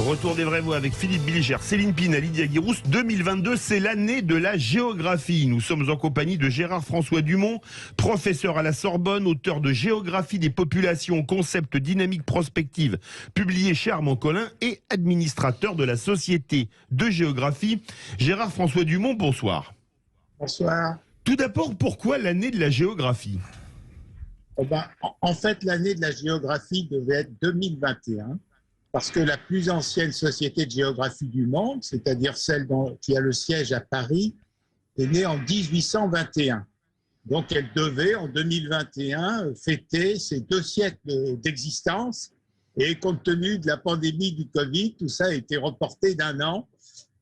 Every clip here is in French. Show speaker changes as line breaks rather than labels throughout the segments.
Retour des vraies voix avec Philippe Bilger, Céline Pina, Lydia Guirousse. 2022, c'est l'année de la géographie. Nous sommes en compagnie de Gérard-François Dumont, professeur à la Sorbonne, auteur de Géographie des populations, concept dynamique prospective, publié chez Armand Collin, et administrateur de la Société de géographie. Gérard-François Dumont, bonsoir.
Bonsoir.
Tout d'abord, pourquoi l'année de la géographie ?
En fait, l'année de la géographie devait être 2021, parce que la plus ancienne société de géographie du monde, c'est-à-dire celle qui a le siège à Paris, est née en 1821. Donc, elle devait, en 2021, fêter ses 2 siècles d'existence. Et compte tenu de la pandémie du Covid, tout ça a été reporté d'1 an.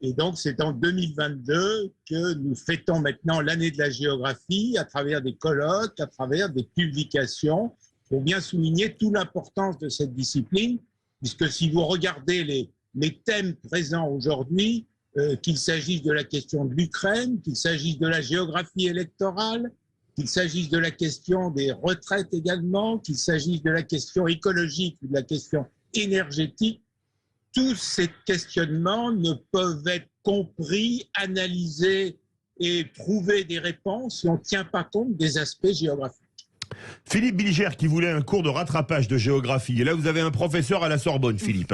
Et donc, c'est en 2022 que nous fêtons maintenant l'année de la géographie à travers des colloques, à travers des publications, pour bien souligner toute l'importance de cette discipline, puisque si vous regardez les thèmes présents aujourd'hui, qu'il s'agisse de la question de l'Ukraine, qu'il s'agisse de la géographie électorale, qu'il s'agisse de la question des retraites également, qu'il s'agisse de la question écologique ou de la question énergétique, tous ces questionnements ne peuvent être compris, analysés et trouver des réponses si on ne tient pas compte des aspects géographiques.
Philippe Bilger qui voulait un cours de rattrapage de géographie. Et là, vous avez un professeur à la Sorbonne, Philippe.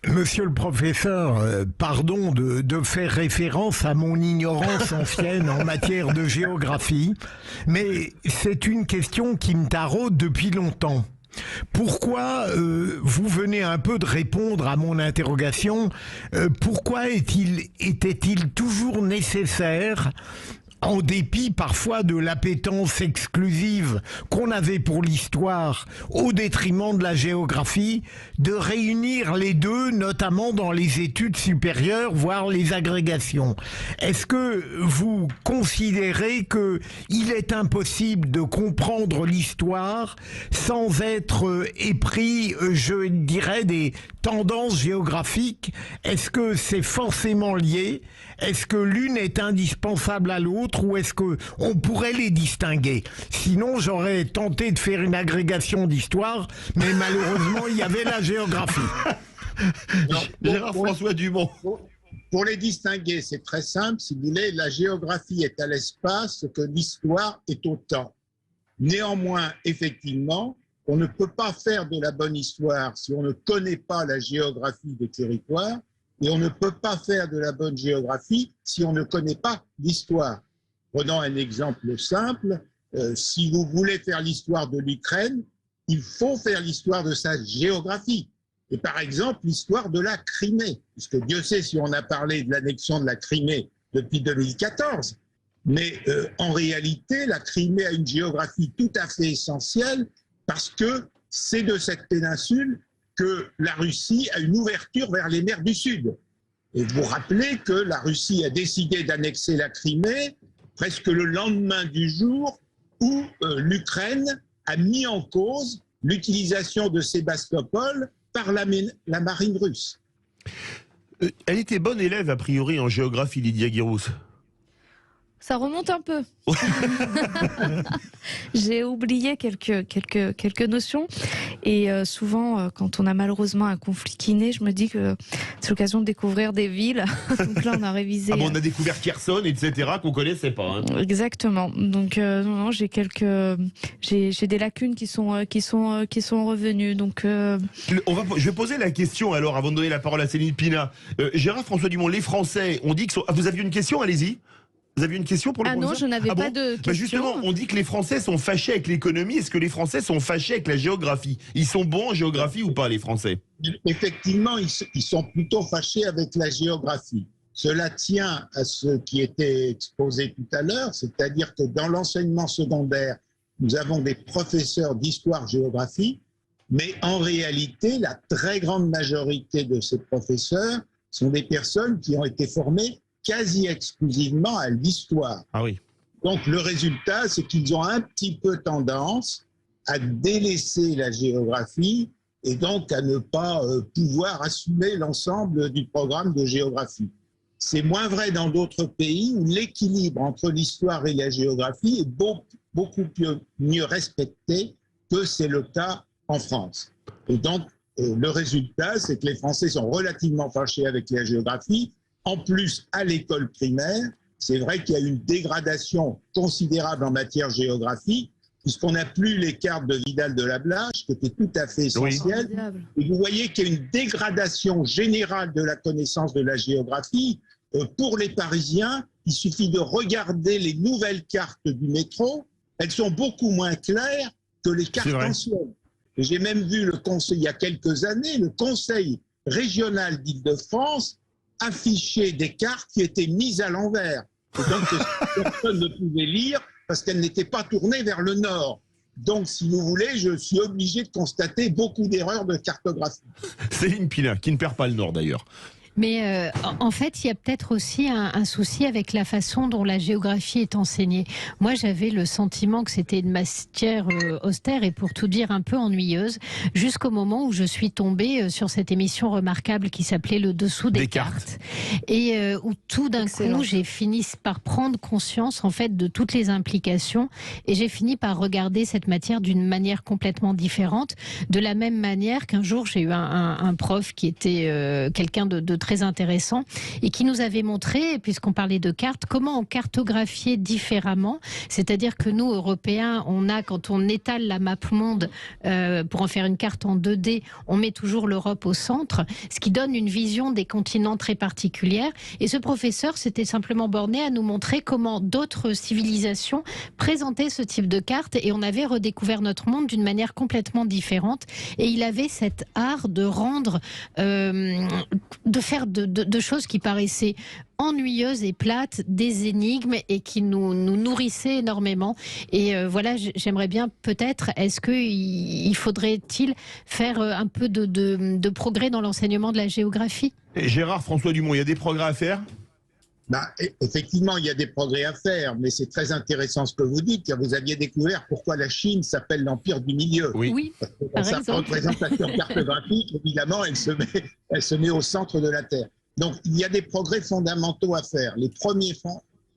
Monsieur le professeur, pardon de faire référence à mon ignorance ancienne en matière de géographie, mais c'est une question qui me taraude depuis longtemps. Pourquoi, vous venez un peu de répondre à mon interrogation, pourquoi était-il toujours nécessaire, en dépit parfois de l'appétence exclusive qu'on avait pour l'histoire au détriment de la géographie, de réunir les deux, notamment dans les études supérieures, voire les agrégations? Est-ce que vous considérez qu'il est impossible de comprendre l'histoire sans être épris, je dirais, des tendances géographiques? Est-ce que c'est forcément lié? Est-ce que l'une est indispensable à l'autre ou est-ce qu'on pourrait les distinguer? Sinon, j'aurais tenté de faire une agrégation d'histoire, mais malheureusement, il y avait la géographie.
Gérard-François Dumont.
Pour les distinguer, c'est très simple. Si vous voulez, la géographie est à l'espace, ce que l'histoire est au temps. Néanmoins, effectivement, on ne peut pas faire de la bonne histoire si on ne connaît pas la géographie des territoires. Et on ne peut pas faire de la bonne géographie si on ne connaît pas l'histoire. Prenons un exemple simple. Si vous voulez faire l'histoire de l'Ukraine, il faut faire l'histoire de sa géographie. Et par exemple, l'histoire de la Crimée. Puisque Dieu sait si on a parlé de l'annexion de la Crimée depuis 2014. Mais en réalité, la Crimée a une géographie tout à fait essentielle parce que c'est de cette péninsule que la Russie a une ouverture vers les mers du Sud. Et vous rappelez que la Russie a décidé d'annexer la Crimée presque le lendemain du jour où l'Ukraine a mis en cause l'utilisation de Sébastopol par la marine russe.
Elle était bonne élève, a priori, en géographie, Lydia Guirousse.
Ça remonte un peu. J'ai oublié quelques notions. Et souvent, quand on a malheureusement un conflit qui naît, je me dis que c'est l'occasion de découvrir des villes. Donc là, on a révisé.
Ah bon, on a découvert Kherson, etc., qu'on connaissait pas.
Exactement. Donc non, j'ai des lacunes qui sont revenues. Donc
je vais poser la question alors, avant de donner la parole à Céline Pina. Gérard-François Dumont, les Français, on dit que vous aviez une question, allez-y. Vous avez une question pour le professeur ?
Non, je n'avais pas de question.
Justement, on dit que les Français sont fâchés avec l'économie. Est-ce que les Français sont fâchés avec la géographie ? Ils sont bons en géographie ou pas, les Français ?
Effectivement, ils sont plutôt fâchés avec la géographie. Cela tient à ce qui était exposé tout à l'heure, c'est-à-dire que dans l'enseignement secondaire, nous avons des professeurs d'histoire-géographie, mais en réalité, la très grande majorité de ces professeurs sont des personnes qui ont été formées quasi exclusivement à l'histoire.
Ah oui.
Donc le résultat, c'est qu'ils ont un petit peu tendance à délaisser la géographie et donc à ne pas pouvoir assumer l'ensemble du programme de géographie. C'est moins vrai dans d'autres pays où l'équilibre entre l'histoire et la géographie est beaucoup mieux respecté que c'est le cas en France. Et donc, le résultat, c'est que les Français sont relativement fâchés avec la géographie. En plus, à l'école primaire, c'est vrai qu'il y a une dégradation considérable en matière géographique, puisqu'on n'a plus les cartes de Vidal de la Blache, qui étaient tout à fait essentielles. Oui. Et vous voyez qu'il y a une dégradation générale de la connaissance de la géographie. Pour les Parisiens, il suffit de regarder les nouvelles cartes du métro. Elles sont beaucoup moins claires que les cartes anciennes. J'ai même vu le conseil, il y a quelques années, le Conseil régional d'Île-de-France afficher des cartes qui étaient mises à l'envers. Et donc, personne ne pouvait lire parce qu'elles n'étaient pas tournées vers le nord. Donc, si vous voulez, je suis obligé de constater beaucoup d'erreurs de cartographie.
Céline Pina, qui ne perd pas le nord d'ailleurs.
Mais en fait, il y a peut-être aussi un souci avec la façon dont la géographie est enseignée. Moi, j'avais le sentiment que c'était une matière austère et pour tout dire un peu ennuyeuse, jusqu'au moment où je suis tombée sur cette émission remarquable qui s'appelait Le Dessous des cartes. Et où tout d'un coup, j'ai fini par prendre conscience en fait de toutes les implications et j'ai fini par regarder cette matière d'une manière complètement différente. De la même manière qu'un jour, j'ai eu un prof qui était quelqu'un de très intéressant et qui nous avait montré, puisqu'on parlait de cartes, comment on cartographiait différemment. C'est-à-dire que nous, Européens, on a, quand on étale la map monde pour en faire une carte en 2D, on met toujours l'Europe au centre, ce qui donne une vision des continents très particulière. Et ce professeur s'était simplement borné à nous montrer comment d'autres civilisations présentaient ce type de carte et on avait redécouvert notre monde d'une manière complètement différente. Et il avait cet art de rendre, de faire de choses qui paraissaient ennuyeuses et plates, des énigmes et qui nous nourrissaient énormément. Et voilà, j'aimerais bien peut-être, est-ce qu'il faudrait-il faire un peu de progrès dans l'enseignement de la géographie?
Et Gérard François Dumont, il y a des progrès à faire?
Effectivement, il y a des progrès à faire, mais c'est très intéressant ce que vous dites, car vous aviez découvert pourquoi la Chine s'appelle l'Empire du Milieu.
Oui.
Dans sa représentation cartographique, évidemment, elle se met au centre de la Terre. Donc, il y a des progrès fondamentaux à faire. Les premiers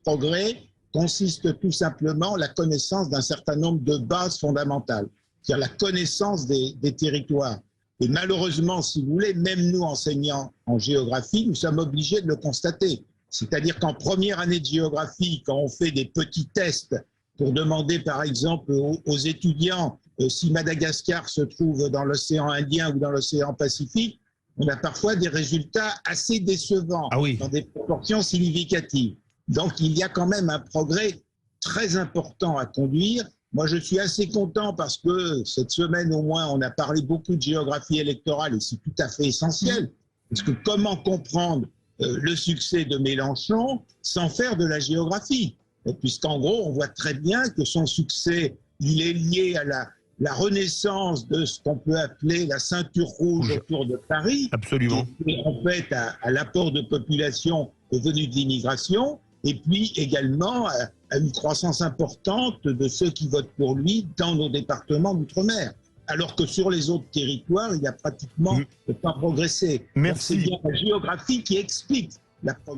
progrès consistent tout simplement en la connaissance d'un certain nombre de bases fondamentales, c'est-à-dire la connaissance des territoires. Et malheureusement, si vous voulez, même nous, enseignants en géographie, nous sommes obligés de le constater. C'est-à-dire qu'en première année de géographie, quand on fait des petits tests pour demander par exemple aux étudiants si Madagascar se trouve dans l'océan Indien ou dans l'océan Pacifique, on a parfois des résultats assez décevants, dans des proportions significatives. Donc il y a quand même un progrès très important à conduire. Moi je suis assez content parce que cette semaine au moins on a parlé beaucoup de géographie électorale et c'est tout à fait essentiel. Parce que comment comprendre le succès de Mélenchon sans faire de la géographie, puisqu'en gros, on voit très bien que son succès, il est lié à la renaissance de ce qu'on peut appeler la ceinture rouge autour de Paris.
Absolument.
Et en fait, à l'apport de population venue de l'immigration, et puis également à une croissance importante de ceux qui votent pour lui dans nos départements d'outre-mer. Alors que sur les autres territoires, il n'a pratiquement pas progressé.
Merci.
C'est bien la géographie qui explique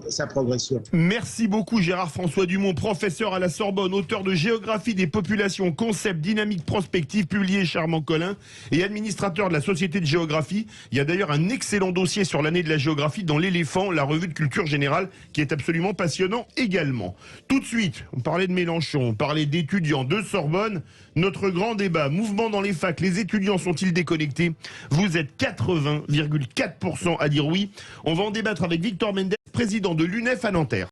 sa progression.
Merci beaucoup Gérard François Dumont, professeur à la Sorbonne, auteur de Géographie des populations, concept dynamique prospective, publié chez Armand Collin, et administrateur de la Société de géographie. Il y a d'ailleurs un excellent dossier sur l'année de la géographie dans l'Éléphant, la revue de culture générale, qui est absolument passionnant également. Tout de suite, on parlait de Mélenchon, on parlait d'étudiants de Sorbonne. Notre grand débat, mouvement dans les facs, les étudiants sont-ils déconnectés? Vous êtes 80,4% à dire oui. On va en débattre avec Victor Mendes, président de l'UNEF à Nanterre.